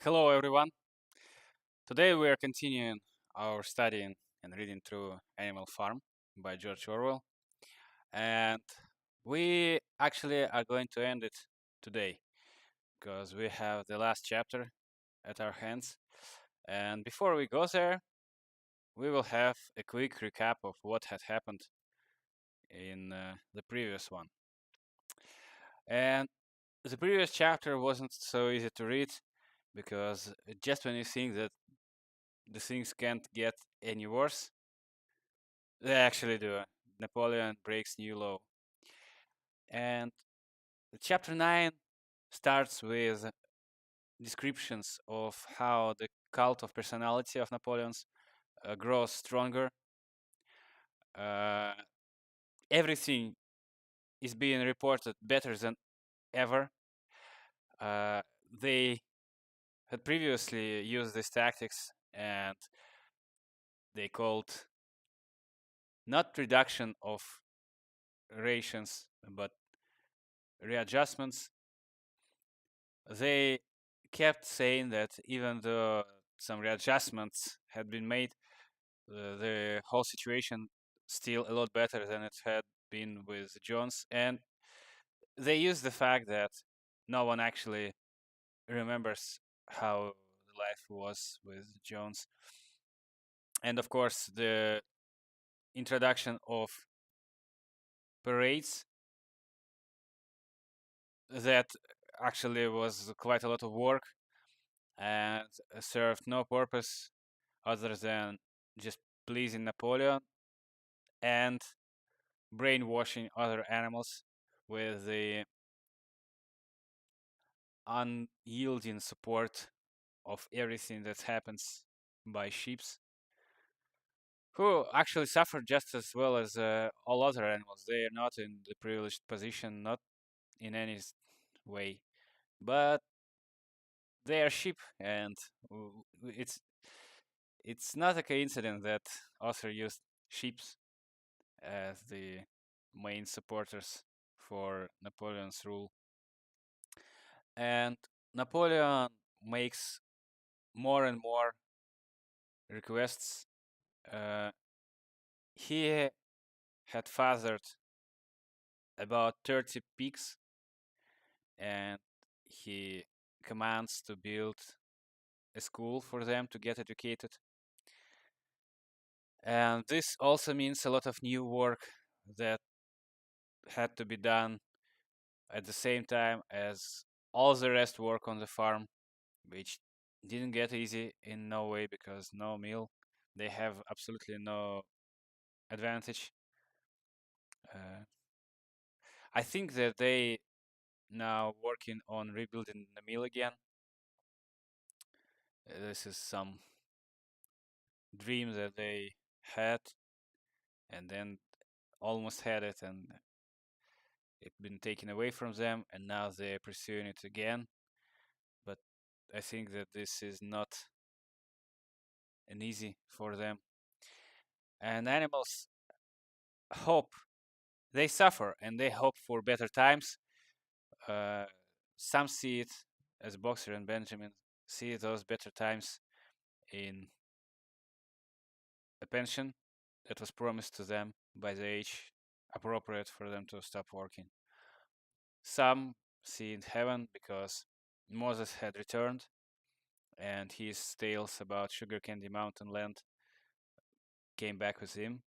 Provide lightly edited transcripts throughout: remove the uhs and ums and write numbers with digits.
Hello, everyone. Today we are continuing our studying and reading through Animal Farm by George Orwell. And we actually are going to end it today because we have the last chapter at our hands. And before we go there, we will have a quick recap of what had happened in the previous one. And the previous chapter wasn't so easy to read because just when you think that the things can't get any worse, they actually do. Napoleon breaks new law. And chapter 9 starts with descriptions of how the cult of personality of Napoleon's grows stronger. Uh, Everything is being reported better than ever. Uh, they had previously used these tactics and they called not reduction of rations but readjustments. They kept saying that even though some readjustments had been made, the whole situation still a lot better than it had been with Jones. And they used the fact that no one actually remembers how the life was with Jones. And of course, the introduction of parades that actually was quite a lot of work and served no purpose other than just pleasing Napoleon and brainwashing other animals with the unyielding support of everything that happens by sheeps, who actually suffer just as well as all other animals. They are not in the privileged position, not in any way, but they are sheep, and it's not a coincidence that author used sheep as the main supporters for Napoleon's rule. And Napoleon makes more and more requests. Uh, he had fathered about 30 pigs, and he commands to build a school for them to get educated. And this also means a lot of new work that had to be done at the same time as all the rest work on the farm, which didn't get easy in no way because no meal. They have absolutely no advantage. Uh, I think that they now working on rebuilding the mill again. This is some dream that they had and then almost had it and it been taken away from them and now they're pursuing it again. But I think that this is not an easy for them. And animals hope, they suffer and they hope for better times. Uh, some see it, as Boxer and Benjamin see those better times in a pension that was promised to them by the age appropriate for them to stop working. Some see in heaven because Moses had returned and his tales about Sugar Candy Mountain land came back with him.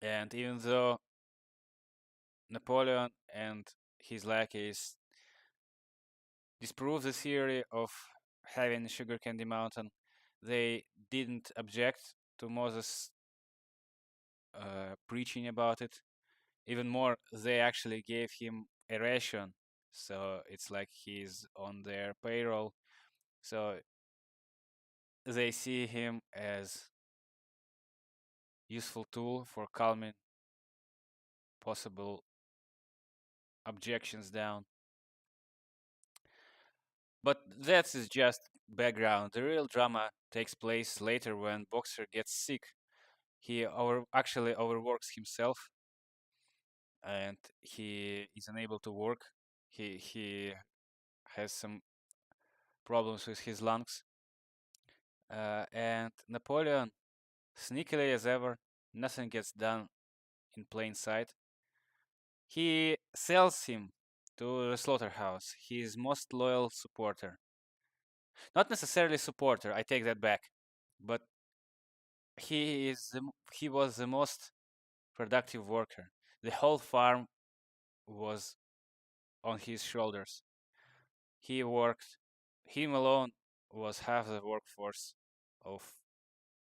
And even though Napoleon and his lackeys disproved the theory of having Sugar Candy Mountain, they didn't object to Moses preaching about it. Even more, they actually gave him a ration, so it's like he's on their payroll. So they see him as useful tool for calming possible objections down. But that is just background. The real drama takes place later when Boxer gets sick. He actually overworks himself and he is unable to work. He has some problems with his lungs. And Napoleon, sneakily as ever, nothing gets done in plain sight. He sells him to the slaughterhouse, his most loyal supporter. Not necessarily supporter, I take that back, but he was the most productive worker. The whole farm was on his shoulders. He worked, him alone was half the workforce of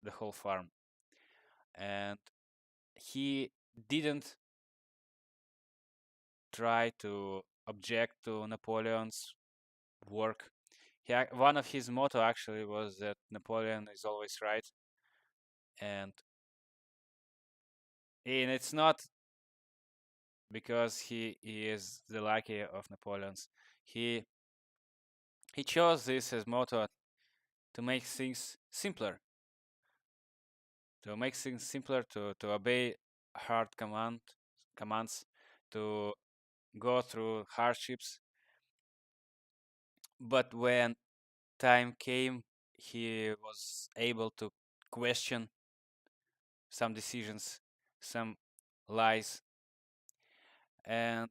the whole farm. And he didn't try to object to Napoleon's work. One of his motto actually was that Napoleon is always right, and it's not because he is the lackey of Napoleon's. He chose this as motto to make things simpler, to obey hard commands, to go through hardships. But when time came, he was able to question some decisions, some lies, and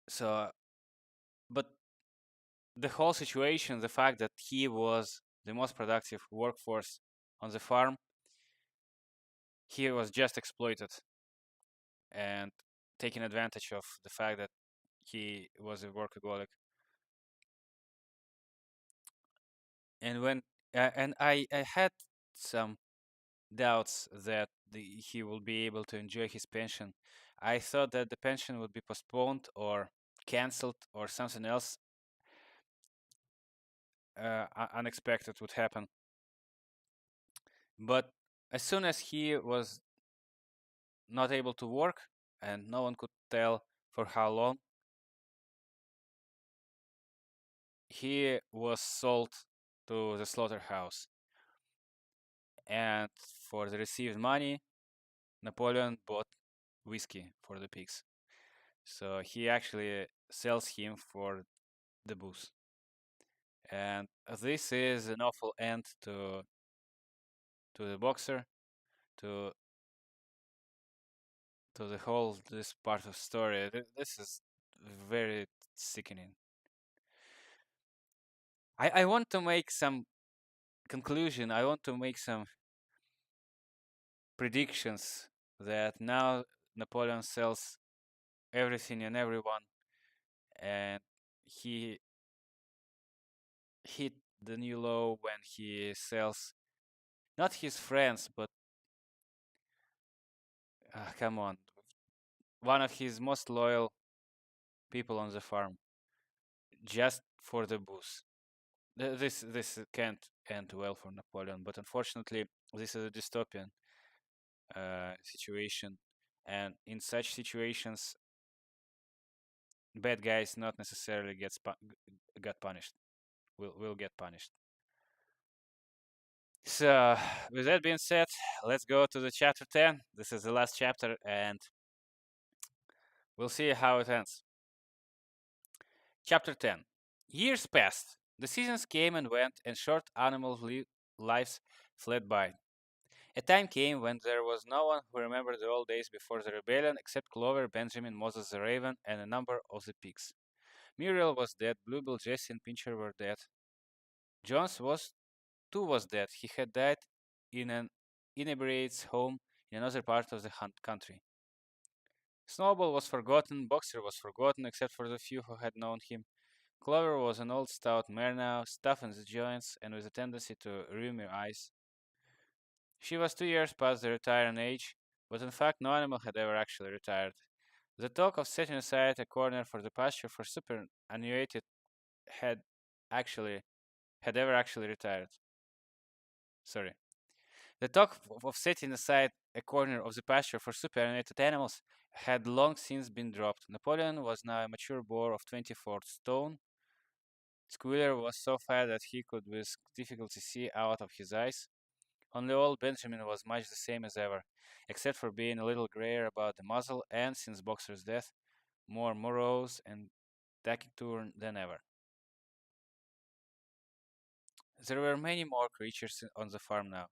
so. But the whole situation, the fact that he was the most productive workforce on the farm, he was just exploited and taking advantage of the fact that he was a workaholic. And when and I had some doubts that he will be able to enjoy his pension. I thought that the pension would be postponed or cancelled or something else unexpected would happen. But as soon as he was not able to work and no one could tell for how long, he was sold to the slaughterhouse. And for the received money, Napoleon bought whiskey for the pigs. So he actually sells him for the booze. And this is an awful end to the boxer, to the whole this part of story. This is very sickening. I want to make some conclusion. I want to make some predictions that now Napoleon sells everything and everyone, and he hit the new low when he sells not his friends, but come on, one of his most loyal people on the farm, just for the booze. This can't end well for Napoleon, but unfortunately, this is a dystopian situation, and in such situations, bad guys not necessarily got punished. Will get punished. So, with that being said, let's go to the chapter 10. This is the last chapter, and we'll see how it ends. Chapter 10. Years passed. The seasons came and went, and short animal lives fled by. A time came when there was no one who remembered the old days before the rebellion except Clover, Benjamin, Moses the Raven, and a number of the pigs. Muriel was dead, Bluebell, Jesse, and Pincher were dead. Jones too was dead. He had died in an inebriate's home in another part of the country. Snowball was forgotten, Boxer was forgotten except for the few who had known him. Clover was an old stout mare now, stiff in the joints and with a tendency to rheumy eyes. She was 2 years past the retiring age, but in fact no animal had ever actually retired. The talk of setting aside a corner for the pasture for superannuated had ever actually retired. Sorry. The talk of setting aside a corner of the pasture for superannuated animals had long since been dropped. Napoleon was now a mature boar of 24 stone. Squealer was so fat that he could with difficulty see out of his eyes. Only old Benjamin was much the same as ever, except for being a little grayer about the muzzle and, since Boxer's death, more morose and taciturn than ever. there were many more creatures on the farm now,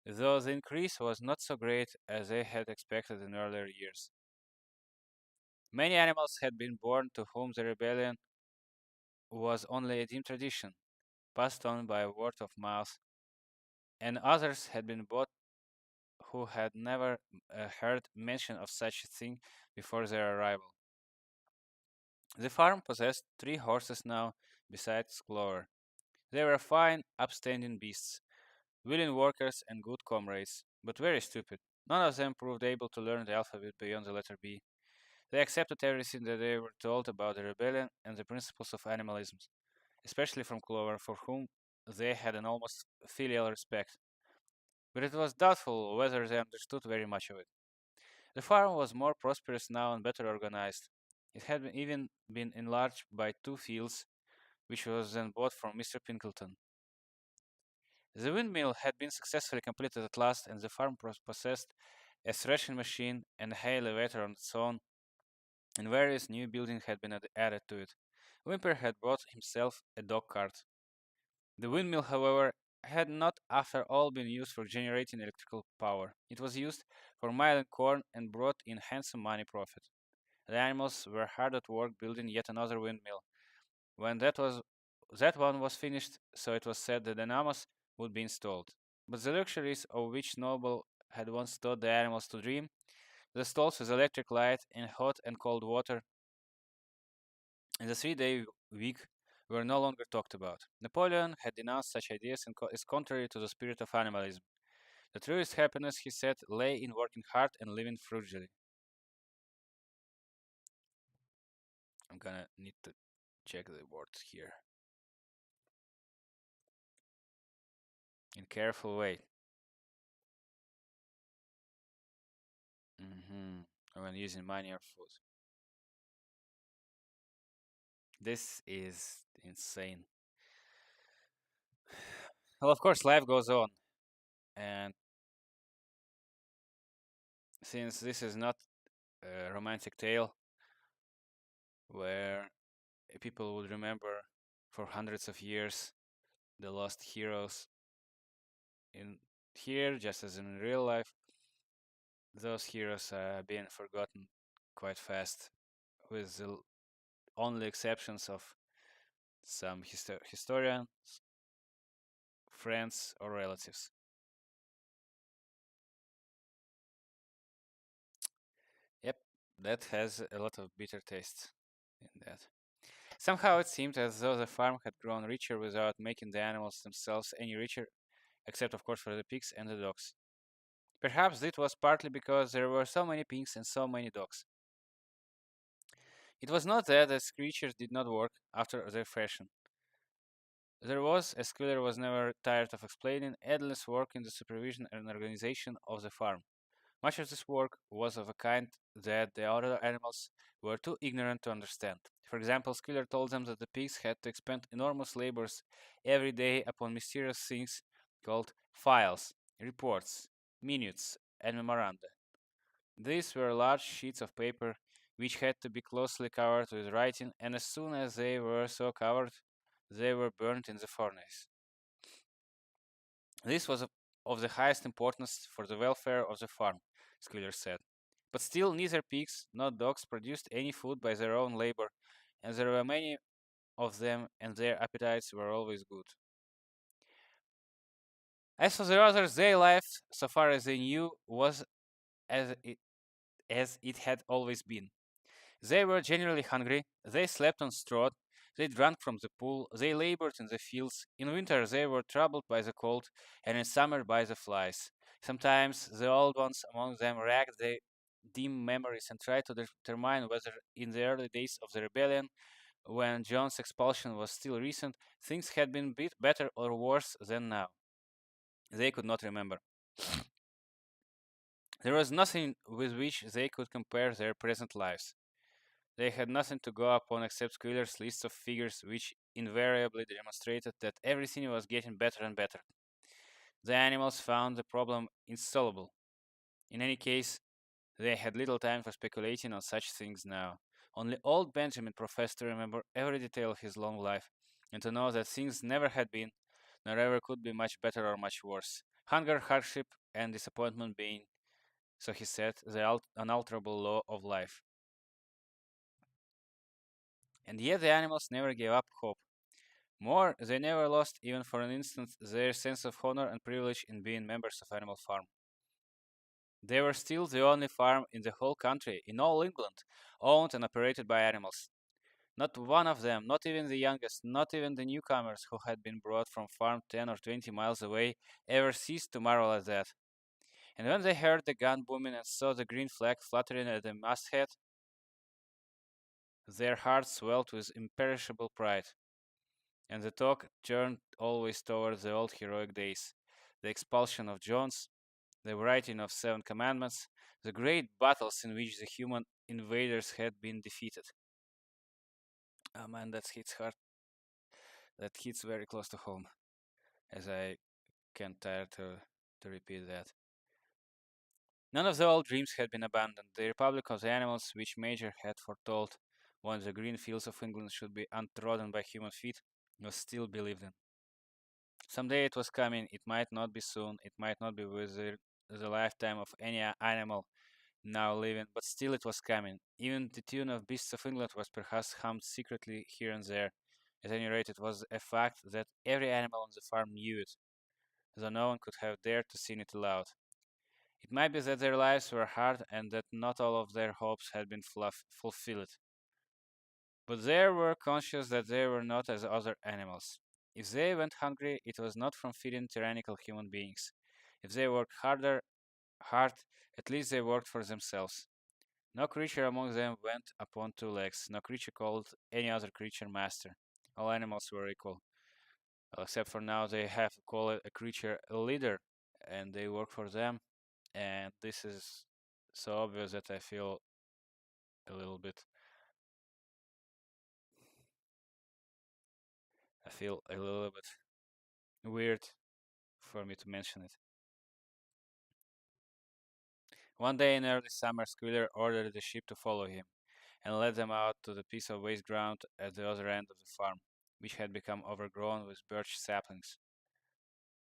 though the increase was not so great as they had expected in earlier years. Many animals had been born to whom the rebellion was only a dim tradition, passed on by word of mouth, and others had been bought who had never heard mention of such a thing before their arrival. The farm possessed 3 horses now, besides Clover. They were fine, upstanding beasts, willing workers and good comrades, but very stupid. None of them proved able to learn the alphabet beyond the letter B. They accepted everything that they were told about the rebellion and the principles of animalism, especially from Clover, for whom they had an almost filial respect. But it was doubtful whether they understood very much of it. The farm was more prosperous now and better organized. It had even been enlarged by 2 fields, which was then bought from Mr. Pinkleton. The windmill had been successfully completed at last, and the farm possessed a threshing machine and a hay elevator on its own, and various new buildings had been added to it. Wimper had bought himself a dog cart. The windmill, however, had not after all been used for generating electrical power. It was used for milling corn and brought in handsome money profit. The animals were hard at work building yet another windmill. When that one was finished, so it was said the dynamos would be installed. But the luxuries of which Noble had once taught the animals to dream, the stalls with electric light and hot and cold water, and the 3-day week were no longer talked about. Napoleon had denounced such ideas as contrary to the spirit of animalism. The truest happiness, he said, lay in working hard and living frugally. I'm gonna need to check the words here in careful way. When using money or food. This is insane. Well, of course, life goes on, and since this is not a romantic tale where people would remember for hundreds of years the lost heroes in here, just as in real life, those heroes are being forgotten quite fast, with the only exceptions of some historians, friends, or relatives. Yep, that has a lot of bitter taste in that. Somehow it seemed as though the farm had grown richer without making the animals themselves any richer, except of course for the pigs and the dogs. Perhaps it was partly because there were so many pigs and so many dogs. It was not that the creatures did not work after their fashion. There was, as Squealer was never tired of explaining, endless work in the supervision and organization of the farm. Much of this work was of a kind that the other animals were too ignorant to understand. For example, Squealer told them that the pigs had to expend enormous labors every day upon mysterious things called files, reports, minutes, and memoranda. These were large sheets of paper which had to be closely covered with writing, and as soon as they were so covered, they were burned in the furnace. This was of the highest importance for the welfare of the farm, Squealer said. But still, neither pigs nor dogs produced any food by their own labor, and there were many of them, and their appetites were always good. As for the others, their life, so far as they knew, was as it had always been. They were generally hungry, they slept on straw, they drank from the pool, they labored in the fields. In winter they were troubled by the cold, and in summer by the flies. Sometimes the old ones among them racked their dim memories and tried to determine whether in the early days of the rebellion, when John's expulsion was still recent, things had been better or worse than now. They could not remember. There was nothing with which they could compare their present lives. They had nothing to go upon except Squealer's list of figures, which invariably demonstrated that everything was getting better and better. The animals found the problem insoluble. In any case, they had little time for speculating on such things now. Only old Benjamin professed to remember every detail of his long life, and to know that things never had been, nor ever could be much better or much worse. Hunger, hardship, and disappointment being, so he said, the unalterable law of life. And yet the animals never gave up hope. More, they never lost, even for an instant, their sense of honor and privilege in being members of Animal Farm. They were still the only farm in the whole country, in all England, owned and operated by animals. Not one of them, not even the youngest, not even the newcomers who had been brought from farm 10 or 20 miles away, ever ceased to marvel at that. And when they heard the gun booming and saw the green flag fluttering at the masthead, their hearts swelled with imperishable pride. And the talk turned always toward the old heroic days, the expulsion of Jones, the writing of 7 Commandments, the great battles in which the human invaders had been defeated. Oh man, that hits hard. That hits very close to home, as I can't tire to repeat that. None of the old dreams had been abandoned. The Republic of the Animals, which Major had foretold when the green fields of England should be untrodden by human feet, was still believed in. Someday it was coming. It might not be soon. It might not be within the lifetime of any animal now living, but still it was coming. Even the tune of Beasts of England was perhaps hummed secretly here and there. At any rate, it was a fact that every animal on the farm knew it, though no one could have dared to sing it aloud. It might be that their lives were hard and that not all of their hopes had been fulfilled, but they were conscious that they were not as other animals. If they went hungry, it was not from feeding tyrannical human beings. If they worked hard, at least they worked for themselves. No creature among them went upon 2 legs. No creature called any other creature master. All animals were equal. Well, except for now, they have to call a creature a leader, and they work for them. And this is so obvious that I feel a little bit. I feel a little bit weird for me to mention it. One day in early summer, Squealer ordered the sheep to follow him, and led them out to the piece of waste ground at the other end of the farm, which had become overgrown with birch saplings.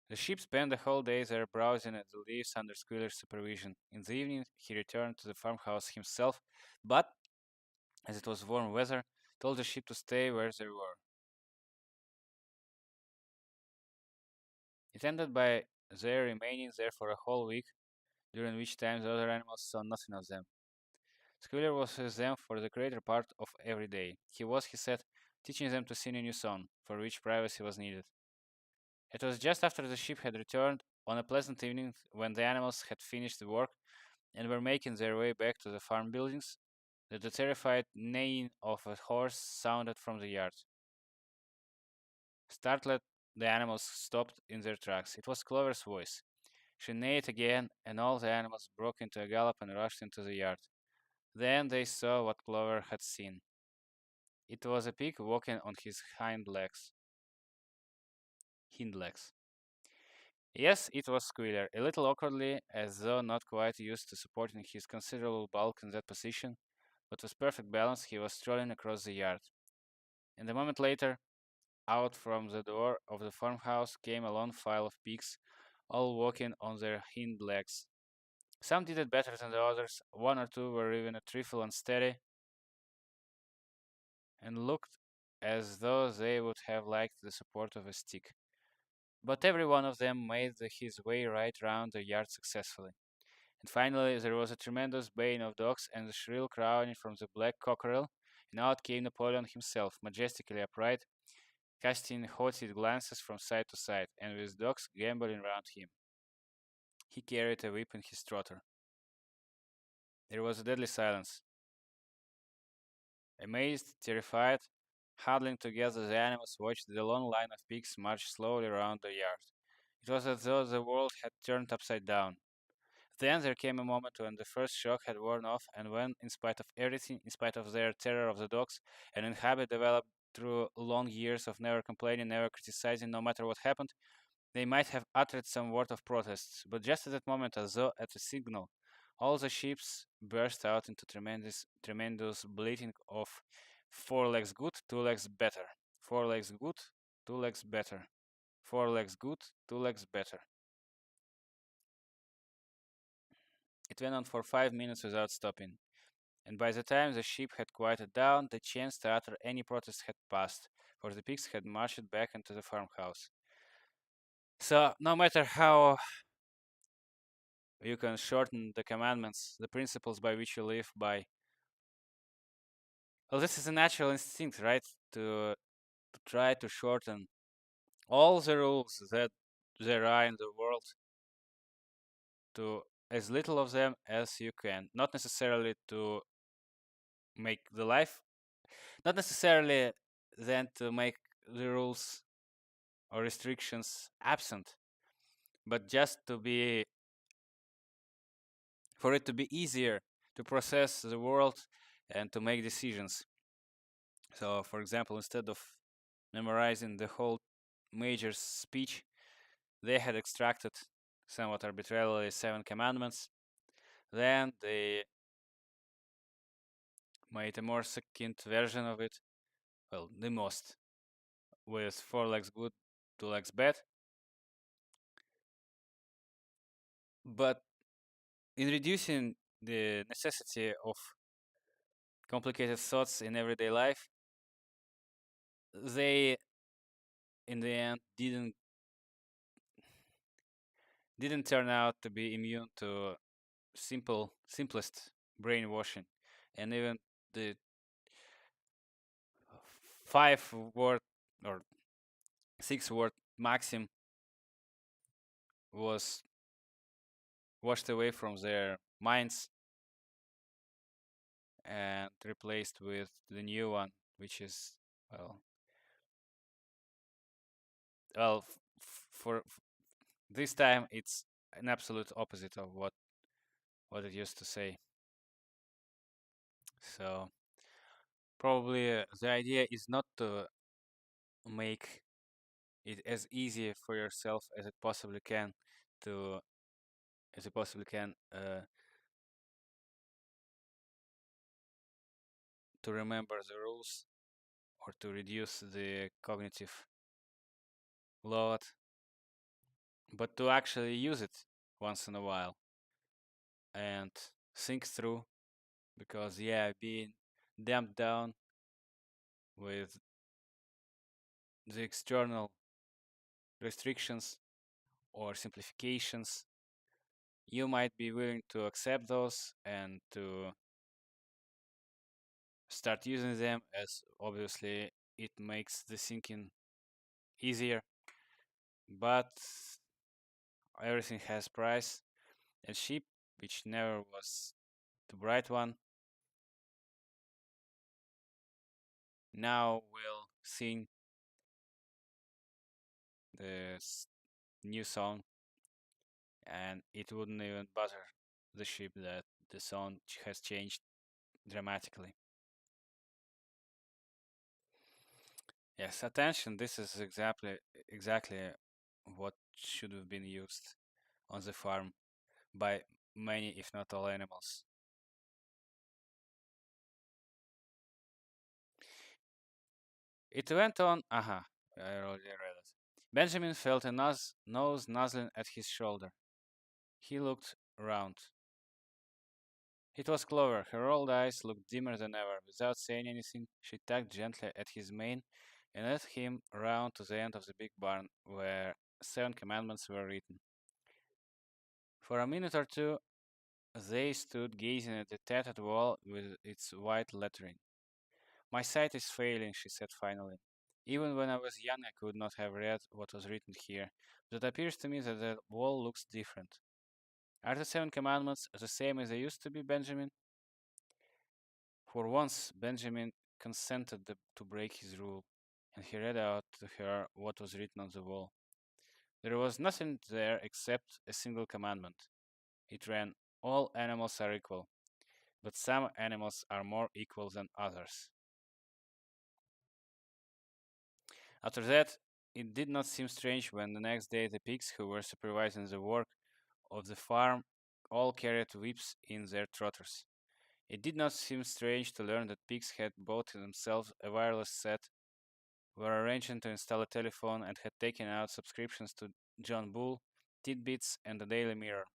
The sheep spent the whole day there browsing at the leaves under Squealer's supervision. In the evening, he returned to the farmhouse himself, but, as it was warm weather, told the sheep to stay where they were. It ended by their remaining there for a whole week, during which time the other animals saw nothing of them. Squealer was with them for the greater part of every day. He was, he said, teaching them to sing a new song, for which privacy was needed. It was just after the sheep had returned, on a pleasant evening, when the animals had finished the work and were making their way back to the farm buildings, that the terrified neighing of a horse sounded from the yard. Startled, the animals stopped in their tracks. It was Clover's voice. She neighed again, and all the animals broke into a gallop and rushed into the yard. Then they saw what Clover had seen. It was a pig walking on his hind legs. Yes, it was Squealer, a little awkwardly, as though not quite used to supporting his considerable bulk in that position, but with perfect balance he was strolling across the yard. And a moment later, out from the door of the farmhouse came a long file of pigs, all walking on their hind legs. Some did it better than the others, one or two were even a trifle unsteady, and looked as though they would have liked the support of a stick. But every one of them made his way right round the yard successfully. And finally, there was a tremendous baying of dogs and a shrill crowing from the black cockerel, and out came Napoleon himself, majestically upright, casting haughty glances from side to side, and with dogs gambolling round him. He carried a whip in his trotter. There was a deadly silence. Amazed, terrified, huddling together, the animals watched the long line of pigs march slowly round the yard. It was as though the world had turned upside down. Then there came a moment when the first shock had worn off, and when, in spite of everything, in spite of their terror of the dogs, an habit developed through long years of never complaining, never criticizing, no matter what happened, they might have uttered some word of protest. But just at that moment, as though at a signal, all the sheep burst out into tremendous bleating of 4 legs good, 2 legs better. 4 legs good, 2 legs better. 4 legs good, 2 legs better. It went on for 5 minutes without stopping, and by the time the sheep had quieted down, the chance to utter any protest had passed, for the pigs had marched back into the farmhouse. So, no matter how you can shorten the commandments, the principles by which you live by, well, this is a natural instinct, right? To try to shorten all the rules that there are in the world to as little of them as you can. Not necessarily to make the life, not necessarily then to make the rules or restrictions absent, but just to be, for it to be easier to process the world and to make decisions. So, for example, instead of memorizing the whole major speech, they had extracted somewhat arbitrarily 7 commandments. Then they made a more succinct version of it. Well, the most, with 4 legs good, 2 legs bad. But in reducing the necessity of complicated thoughts in everyday life, they in the end didn't turn out to be immune to simplest brainwashing, and even the 5 word or 6 word maxim was washed away from their minds and replaced with the new one, which is well, for this time it's an absolute opposite of what it used to say. So probably the idea is not to make it as easy for yourself as it possibly can to as you possibly can to remember the rules or to reduce the cognitive load, but to actually use it once in a while and think through, because yeah, being damped down with the external restrictions or simplifications, you might be willing to accept those and to start using them, as obviously it makes the thinking easier, but everything has price, and sheep, which never was the bright one, now will sing the new song, and it wouldn't even bother the sheep that the song has changed dramatically. Yes, attention. This is exactly what should have been used on the farm by many, if not all, animals. It went on. Aha, I already read it. Benjamin felt a nose nuzzling at his shoulder. He looked round. It was Clover. Her old eyes looked dimmer than ever. Without saying anything, she tugged gently at his mane and led him round to the end of the big barn where 7 commandments were written. For a minute or two, they stood gazing at the tattered wall with its white lettering. My sight is failing, she said finally. Even when I was young, I could not have read what was written here, but it appears to me that the wall looks different. Are the 7 commandments the same as they used to be, Benjamin? For once, Benjamin consented to break his rule, and he read out to her what was written on the wall. There was nothing there except a single commandment. It ran, "All animals are equal, but some animals are more equal than others." After that, it did not seem strange when the next day the pigs who were supervising the work of the farm all carried whips in their trotters. It did not seem strange to learn that pigs had bought themselves a wireless set were arranging to install a telephone and had taken out subscriptions to John Bull, Tidbits, and the Daily Mirror.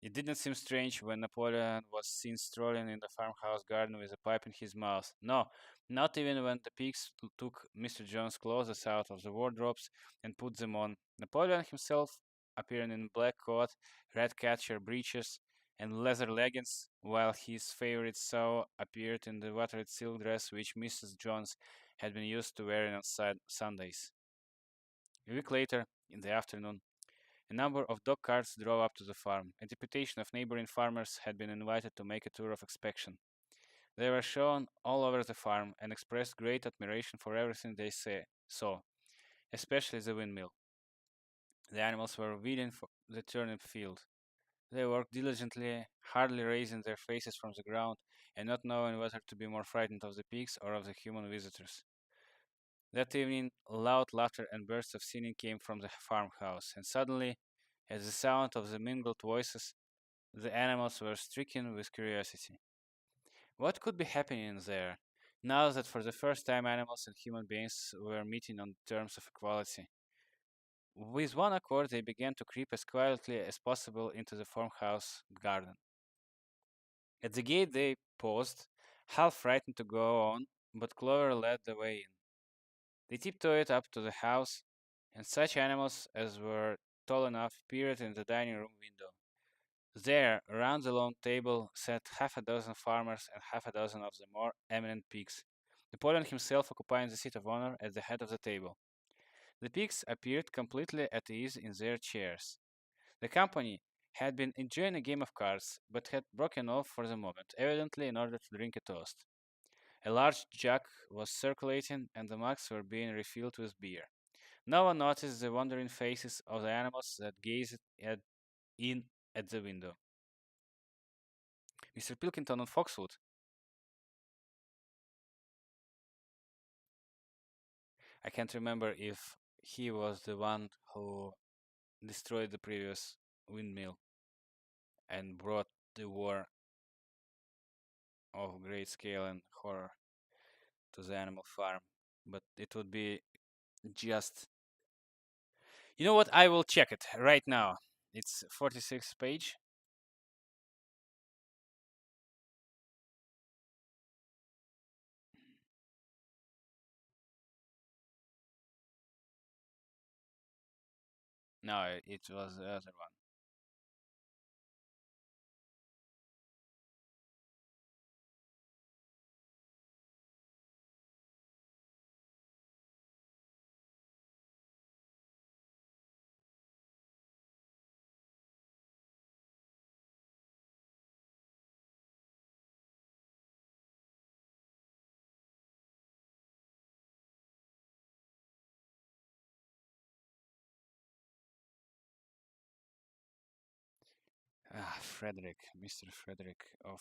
It didn't seem strange when Napoleon was seen strolling in the farmhouse garden with a pipe in his mouth. No, not even when the pigs took Mr. John's clothes out of the wardrobes and put them on. Napoleon himself, appearing in black coat, red catcher breeches, and leather leggings, while his favorite sow appeared in the watered silk dress which Mrs. Jones had been used to wearing on Sundays. A week later, in the afternoon, a number of dog carts drove up to the farm. A deputation of neighboring farmers had been invited to make a tour of inspection. They were shown all over the farm and expressed great admiration for everything they saw, especially the windmill. The animals were weeding the turnip field. They worked diligently, hardly raising their faces from the ground, and not knowing whether to be more frightened of the pigs or of the human visitors. That evening, loud laughter and bursts of singing came from the farmhouse, and suddenly, at the sound of the mingled voices, the animals were stricken with curiosity. What could be happening there, now that for the first time animals and human beings were meeting on terms of equality? With one accord, they began to creep as quietly as possible into the farmhouse garden. At the gate, they paused, half frightened to go on, but Clover led the way in. They tiptoed up to the house, and such animals as were tall enough peered in the dining room window. There, around the long table, sat half a dozen farmers and half a dozen of the more eminent pigs, Napoleon himself occupying the seat of honor at the head of the table. The pigs appeared completely at ease in their chairs. The company had been enjoying a game of cards, but had broken off for the moment, evidently in order to drink a toast. A large jug was circulating, and the mugs were being refilled with beer. No one noticed the wondering faces of the animals that gazed in at the window. Mr. Pilkington and Foxwood. I can't remember if he was the one who destroyed the previous windmill and brought the war of great scale and horror to the animal farm, but it would be just. You know what? I will check it right now. It's 46th page. No, it was the other one. Frederick, Mr. Frederick of.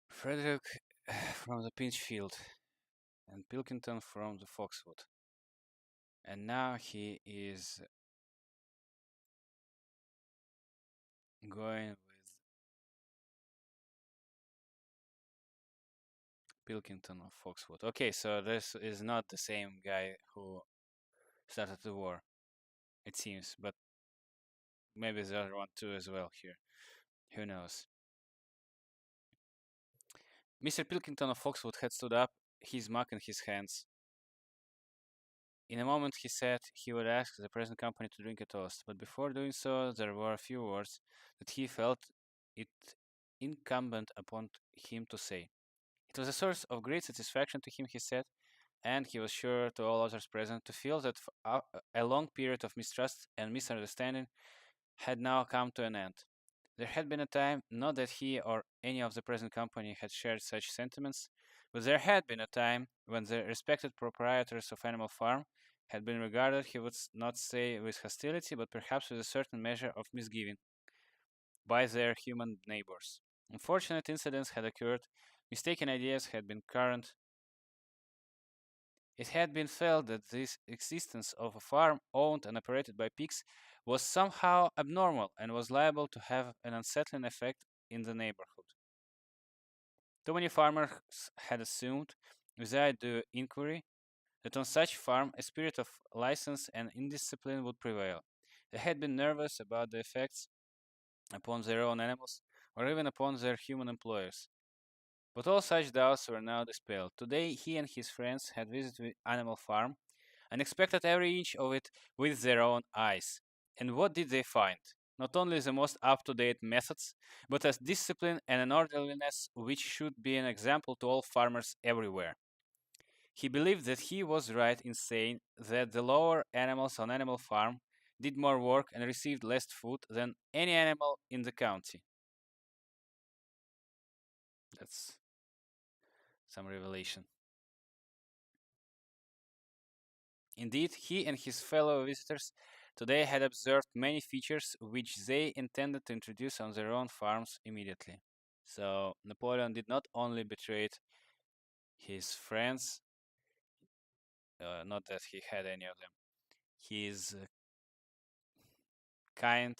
Frederick from the Pinchfield and Pilkington from the Foxwood. And now he is going with Pilkington of Foxwood. Okay, so this is not the same guy who started the war, it seems, but maybe the other one too as well here. Who knows? Mr. Pilkington of Foxwood had stood up, his mug in his hands. In a moment, he said he would ask the present company to drink a toast, but before doing so, there were a few words that he felt it incumbent upon him to say. It was a source of great satisfaction to him, he said, and he was sure to all others present to feel that a long period of mistrust and misunderstanding had now come to an end. There had been a time, not that he or any of the present company had shared such sentiments, but there had been a time when the respected proprietors of Animal Farm had been regarded, he would not say with hostility, but perhaps with a certain measure of misgiving, by their human neighbors. Unfortunate incidents had occurred, mistaken ideas had been current, It had been felt that this existence of a farm owned and operated by pigs was somehow abnormal and was liable to have an unsettling effect in the neighborhood. Too many farmers had assumed, without due inquiry, that on such farm a spirit of license and indiscipline would prevail. They had been nervous about the effects upon their own animals or even upon their human employers. But all such doubts were now dispelled. Today he and his friends had visited the animal farm and inspected every inch of it with their own eyes. And what did they find? Not only the most up-to-date methods, but a discipline and an orderliness which should be an example to all farmers everywhere. He believed that he was right in saying that the lower animals on Animal Farm did more work and received less food than any animal in the county. That's some revelation. Indeed, he and his fellow visitors today had observed many features which they intended to introduce on their own farms immediately. So Napoleon did not only betray his friends, not that he had any of them. He is kind,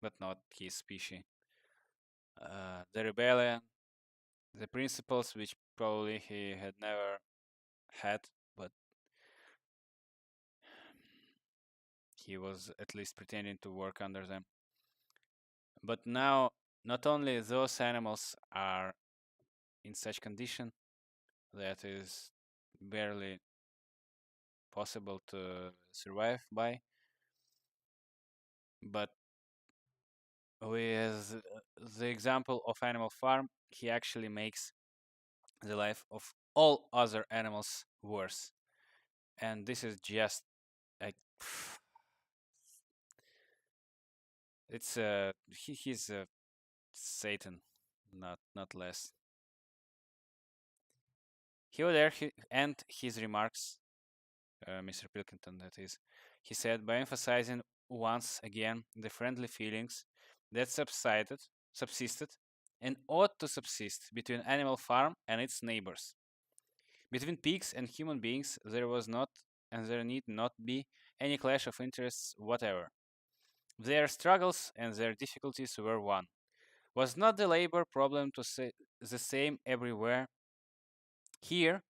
but not his species. The rebellion, the principles which probably he had never had, but he was at least pretending to work under them. But now, not only those animals are in such condition that is barely possible to survive by, but with the example of Animal Farm, he actually makes the life of all other animals worse. And this is just like it's he's a Satan, not less. He would there end his remarks, Mr. Pilkington, that is. He said by emphasizing once again the friendly feelings that subsisted, and ought to subsist between Animal Farm and its neighbors. Between pigs and human beings, there was not, and there need not be, any clash of interests whatever. Their struggles and their difficulties were one. Was not the labor problem to say the same everywhere? Here,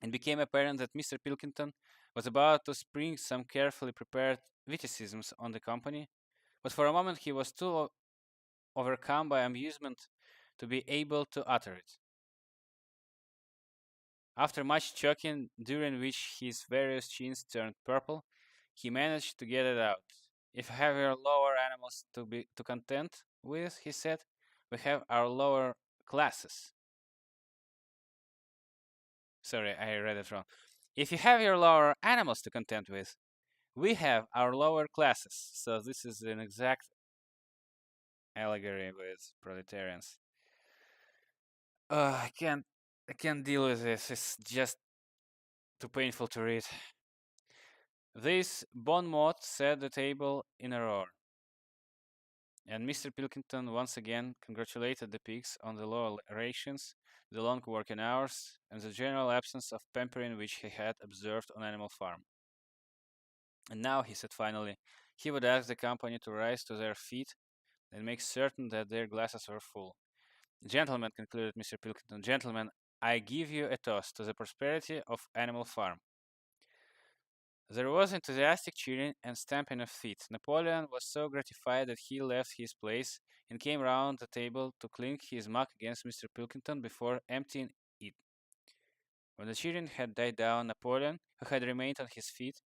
it became apparent that Mr. Pilkington was about to spring some carefully prepared witticisms on the company, but for a moment he was too overcome by amusement to be able to utter it. After much choking, during which his various chins turned purple, he managed to get it out. If you have your lower animals to contend with, he said, we have our lower classes. Sorry, I read it wrong. If you have your lower animals to contend with, we have our lower classes. So this is an exact allegory with proletarians. I can't deal with this. It's just too painful to read. This bon mot set the table in a roar, and Mr. Pilkington once again congratulated the pigs on the low rations, the long working hours, and the general absence of pampering which he had observed on Animal Farm. And now, he said finally, he would ask the company to rise to their feet and make certain that their glasses were full. Gentlemen, concluded Mr. Pilkington, gentlemen, I give you a toast to the prosperity of Animal Farm. There was enthusiastic cheering and stamping of feet. Napoleon was so gratified that he left his place and came round the table to clink his mug against Mr. Pilkington before emptying it. When the cheering had died down, Napoleon, who had remained on his feet,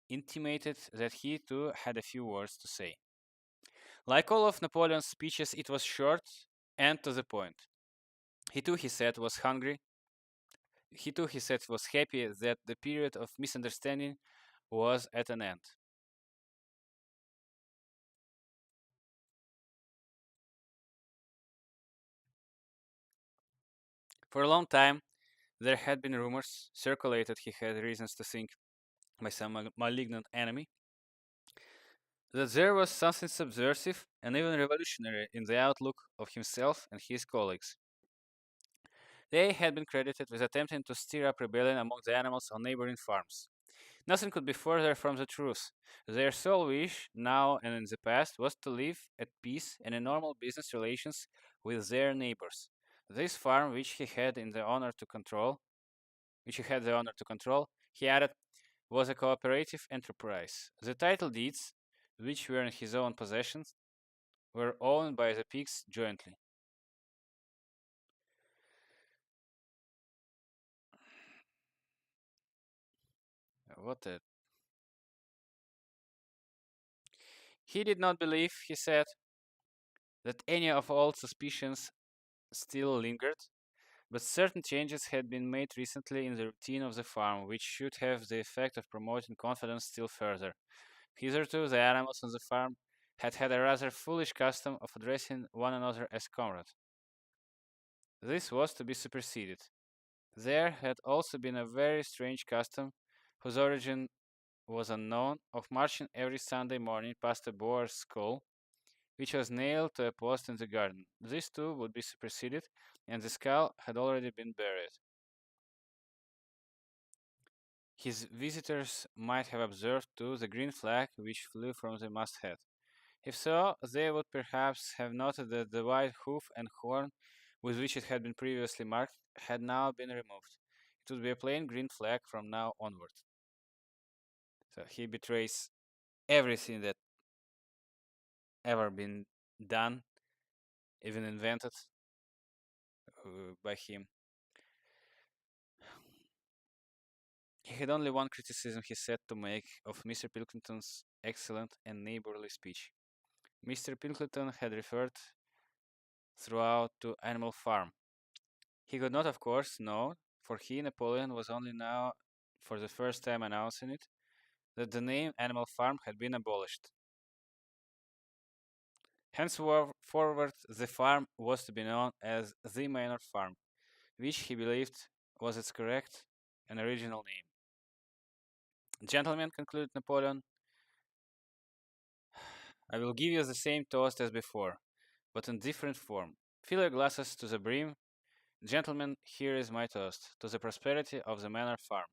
intimated that he too had a few words to say. Like all of Napoleon's speeches, it was short and to the point. He too, he said, was hungry. He too, he said, was happy that the period of misunderstanding was at an end. For a long time, there had been rumors circulated, he had reasons to think, by some malignant enemy, that there was something subversive and even revolutionary in the outlook of himself and his colleagues. They had been credited with attempting to stir up rebellion among the animals on neighboring farms. Nothing could be further from the truth. Their sole wish, now and in the past, was to live at peace and in normal business relations with their neighbors. This farm, which he had the honor to control, he added, was a cooperative enterprise. The title deeds, which were in his own possession, were owned by the pigs jointly. What a... He did not believe, he said, that any of old suspicions still lingered, but certain changes had been made recently in the routine of the farm, which should have the effect of promoting confidence still further. Hitherto, the animals on the farm had had a rather foolish custom of addressing one another as comrade. This was to be superseded. There had also been a very strange custom, whose origin was unknown, of marching every Sunday morning past a boar's skull, which was nailed to a post in the garden. This too would be superseded, and the skull had already been buried. His visitors might have observed too the green flag which flew from the masthead. If so, they would perhaps have noted that the white hoof and horn with which it had been previously marked had now been removed. It would be a plain green flag from now onward. So he betrays everything that ever been done, even invented by him. He had only one criticism, he said, to make of Mr. Pilkington's excellent and neighborly speech. Mr. Pilkington had referred throughout to Animal Farm. He could not, of course, know, for he, Napoleon, was only now for the first time announcing it, that the name Animal Farm had been abolished. Henceforward, the farm was to be known as the Manor Farm, which he believed was its correct and original name. Gentlemen, concluded Napoleon, I will give you the same toast as before, but in different form. Fill your glasses to the brim. Gentlemen, here is my toast to the prosperity of the Manor Farm.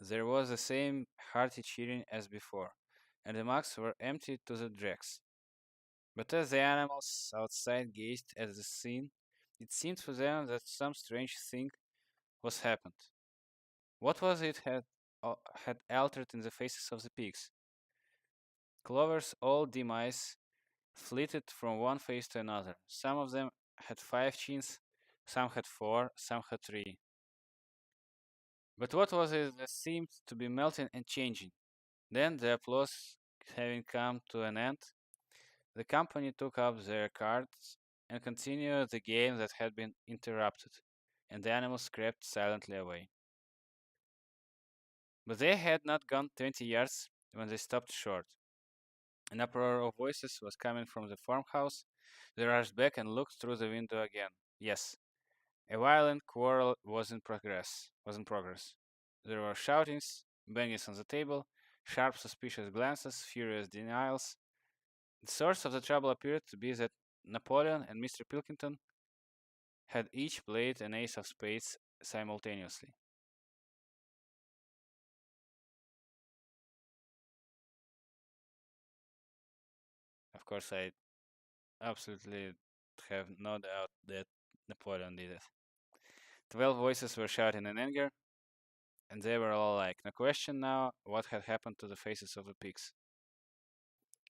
There was the same hearty cheering as before, and the mugs were emptied to the dregs. But as the animals outside gazed at the scene, it seemed to them that some strange thing was happened. What was it had altered in the faces of the pigs? Clover's old dim eyes flitted from one face to another. Some of them had 5 chins, some had 4, some had 3. But what was it that seemed to be melting and changing? Then, the applause having come to an end, the company took up their cards and continued the game that had been interrupted, and the animals crept silently away. But they had not gone 20 yards when they stopped short. An uproar of voices was coming from the farmhouse. They rushed back and looked through the window again. Yes, a violent quarrel was in progress. There were shoutings, bangings on the table, sharp, suspicious glances, furious denials. The source of the trouble appeared to be that Napoleon and Mr. Pilkington had each played an ace of spades simultaneously. Of course, I absolutely have no doubt that Napoleon did it. 12 voices were shouting in anger, and they were all like, no question now what had happened to the faces of the pigs.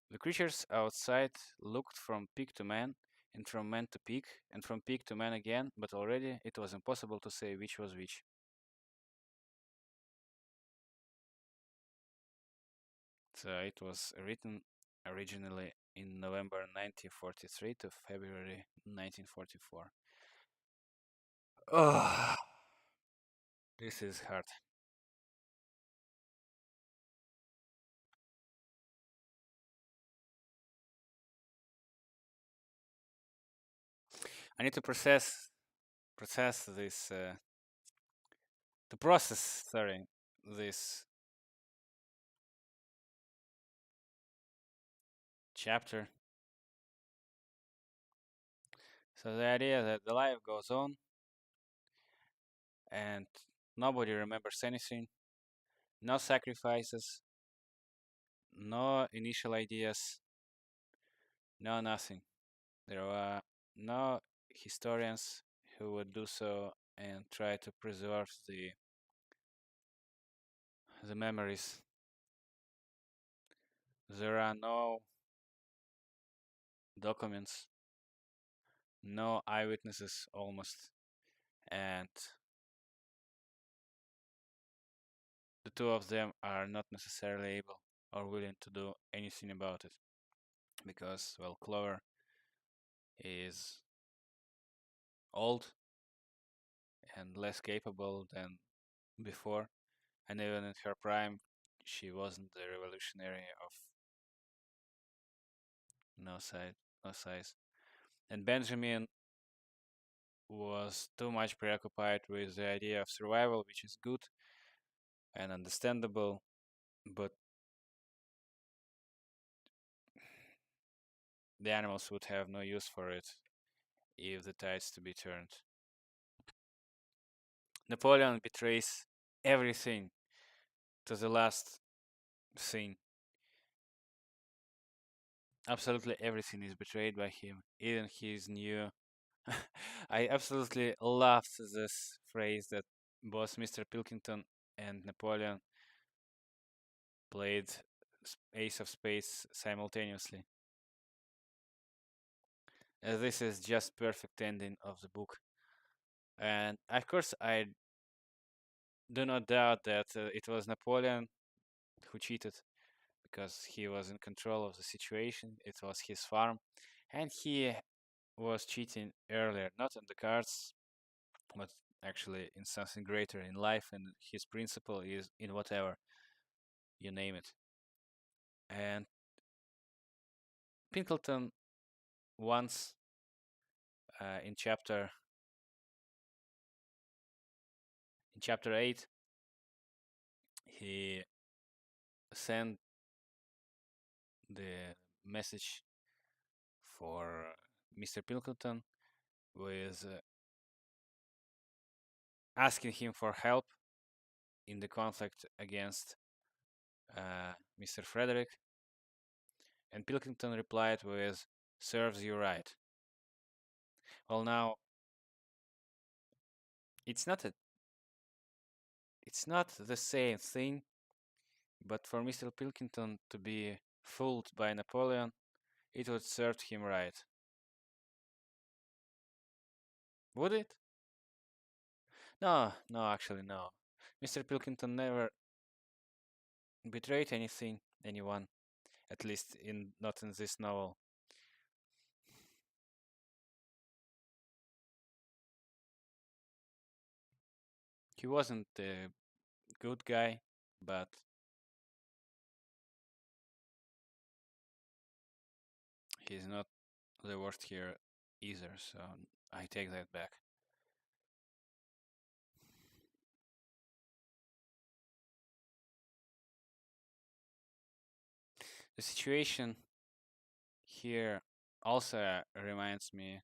The creatures outside looked from pig to man, and from man to pig, and from pig to man again, but already it was impossible to say which was which. So it was written originally in November 1943 to February 1944. Oh, this is hard. I need to process this to process sorry this chapter. So the idea that the life goes on and nobody remembers anything, no sacrifices, no initial ideas, no nothing. There are no historians who would do so and try to preserve the memories. There are no documents, no eyewitnesses almost, and the two of them are not necessarily able or willing to do anything about it because, well, Clover is old and less capable than before, and even in her prime, she wasn't the revolutionary of no side, no size. And Benjamin was too much preoccupied with the idea of survival, which is good and understandable, but the animals would have no use for it if the tide's to be turned. Napoleon betrays everything to the last thing. Absolutely everything is betrayed by him, even his new. I absolutely loved this phrase that both Mr. Pilkington and Napoleon played Ace of Spades simultaneously. This is just perfect ending of the book. And of course, I do not doubt that it was Napoleon who cheated because he was in control of the situation. It was his farm, and he was cheating earlier, not in the cards, but actually in something greater in life. And his principle is in whatever you name it. And Pinkleton once in chapter 8, he sent the message for Mr. Pilkington with asking him for help in the conflict against Mr. Frederick, and Pilkington replied with "serves you right." Well, now it's not the same thing, but for Mr. Pilkington to be fooled by Napoleon, it would serve him right. Would it? No, no, actually, no. Mr. Pilkington never betrayed anyone, at least not in this novel. He wasn't a good guy, but he's not the worst here either, so I take that back. The situation here also reminds me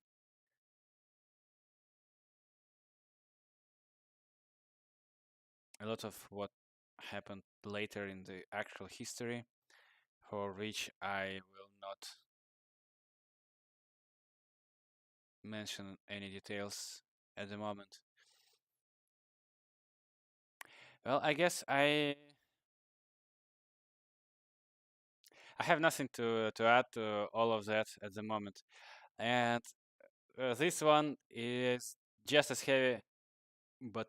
a lot of what happened later in the actual history, for which I will not mention any details at the moment. Well, I guess I have nothing to add to all of that at the moment, and this one is just as heavy, but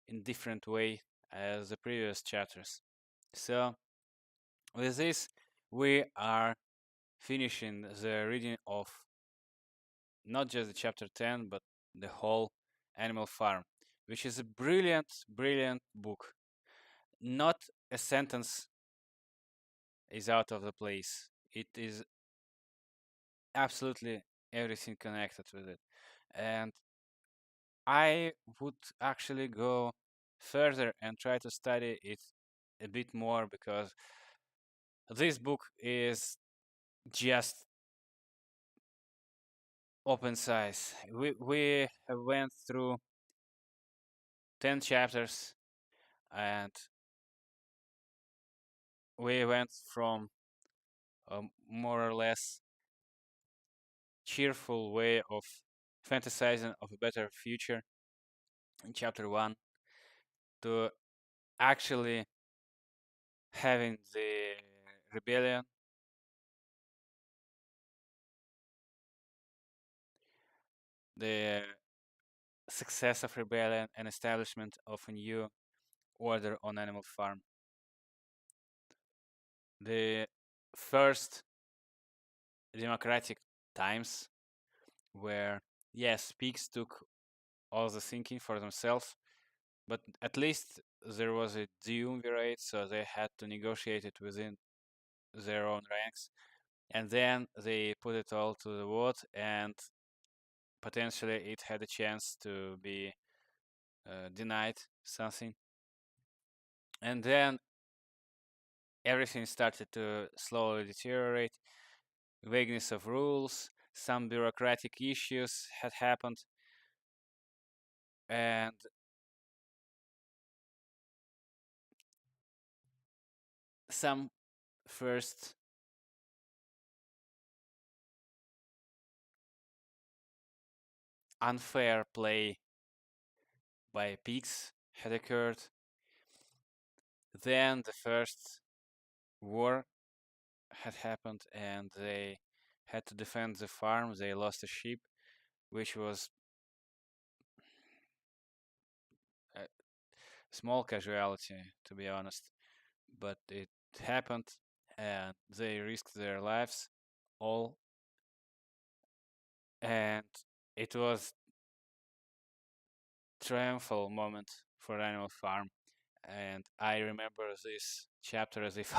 in different way as the previous chapters. So with this, we are finishing the reading of not just the chapter 10, but the whole Animal Farm, which is a brilliant, brilliant book. Not a sentence is out of the place. It is absolutely everything connected with it. And I would actually go further and try to study it a bit more because this book is just open size. We went through 10 chapters, and we went from a more or less cheerful way of fantasizing of a better future in chapter 1 to actually having the rebellion, the success of rebellion, and establishment of a new order on Animal Farm. The first democratic times where, yes, pigs took all the thinking for themselves, but at least there was a triumvirate, so they had to negotiate it within their own ranks, and then they put it all to the vote, and potentially it had a chance to be denied something, and then everything started to slowly deteriorate. Vagueness of rules, some bureaucratic issues had happened, and some first unfair play by pigs had occurred. Then the first war had happened, and they had to defend the farm. They lost a sheep, which was a small casualty, to be honest, but it happened, and they risked their lives all, and it was triumphal moment for Animal Farm. And I remember this chapter as if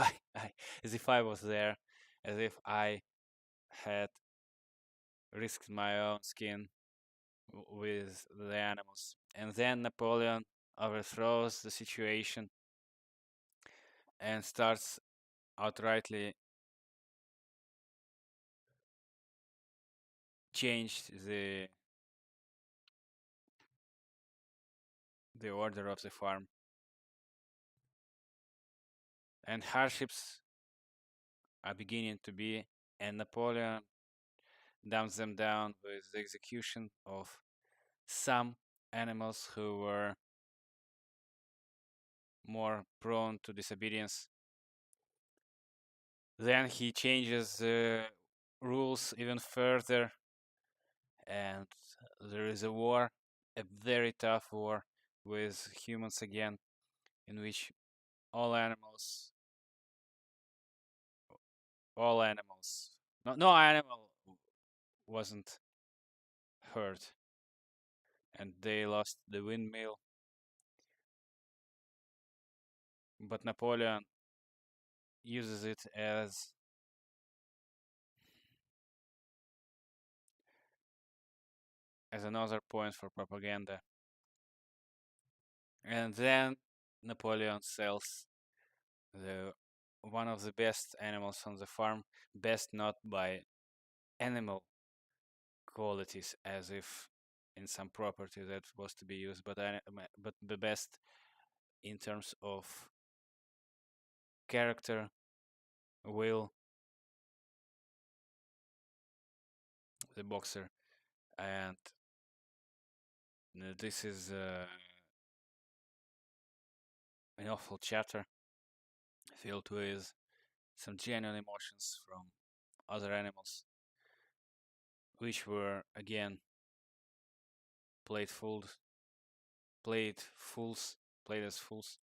as if I was there, as if I had risked my own skin with the animals. And then Napoleon overthrows the situation and starts outrightly changed the order of the farm. And hardships are beginning to be, and Napoleon dumps them down with the execution of some animals who were more prone to disobedience. Then he changes the rules even further, and there is a war, a very tough war with humans again, in which all animals, all animals, no animal wasn't hurt, and they lost the windmill. But Napoleon uses it as another point for propaganda. And then Napoleon sells the one of the best animals on the farm, best not by animal qualities as if in some property that was to be used, but the best in terms of character, will, the boxer. And this is an awful chapter filled with some genuine emotions from other animals, which were again played fools, played fools, played as fools.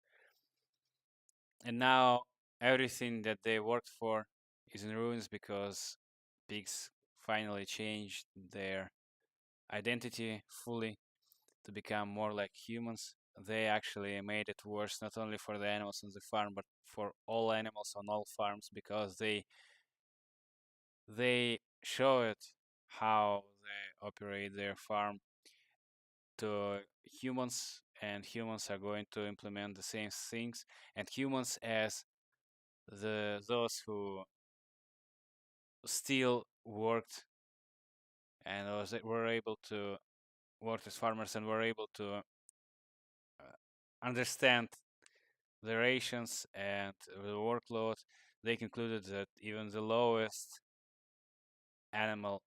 And now everything that they worked for is in ruins because pigs finally changed their identity fully to become more like humans. They actually made it worse not only for the animals on the farm but for all animals on all farms because they show it how they operate their farm to humans, and humans are going to implement the same things, and humans as those who still worked and were able to work as farmers and were able to understand the rations and the workload, they concluded that even the lowest animal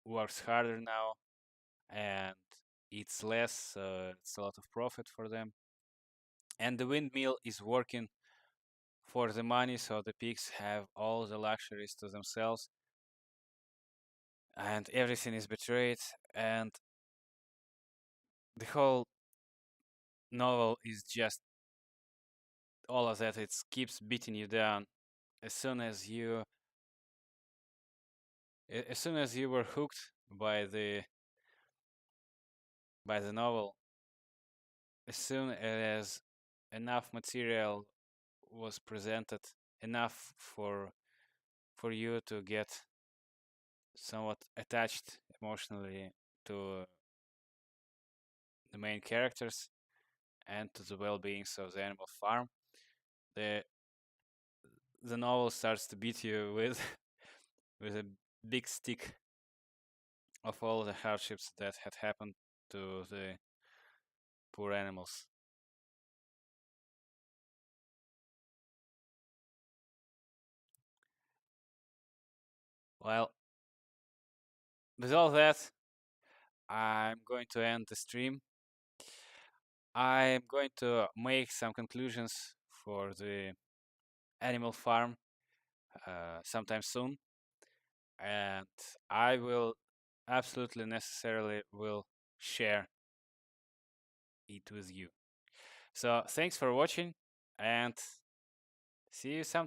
works harder now and eats less, so it's a lot of profit for them. And the windmill is working for the money, so the pigs have all the luxuries to themselves, and everything is betrayed. And the whole novel is just all of that. It keeps beating you down as soon as you were hooked by the novel. As soon as enough material was presented, enough for you to get somewhat attached emotionally to the main characters and to the well-beings of the animal farm, the the novel starts to beat you with with a big stick of all the hardships that had happened to the poor animals. Well, with all that, I'm going to end the stream. I'm going to make some conclusions for the animal farm sometime soon, and I will absolutely necessarily will share it with you. So thanks for watching, and see you sometime.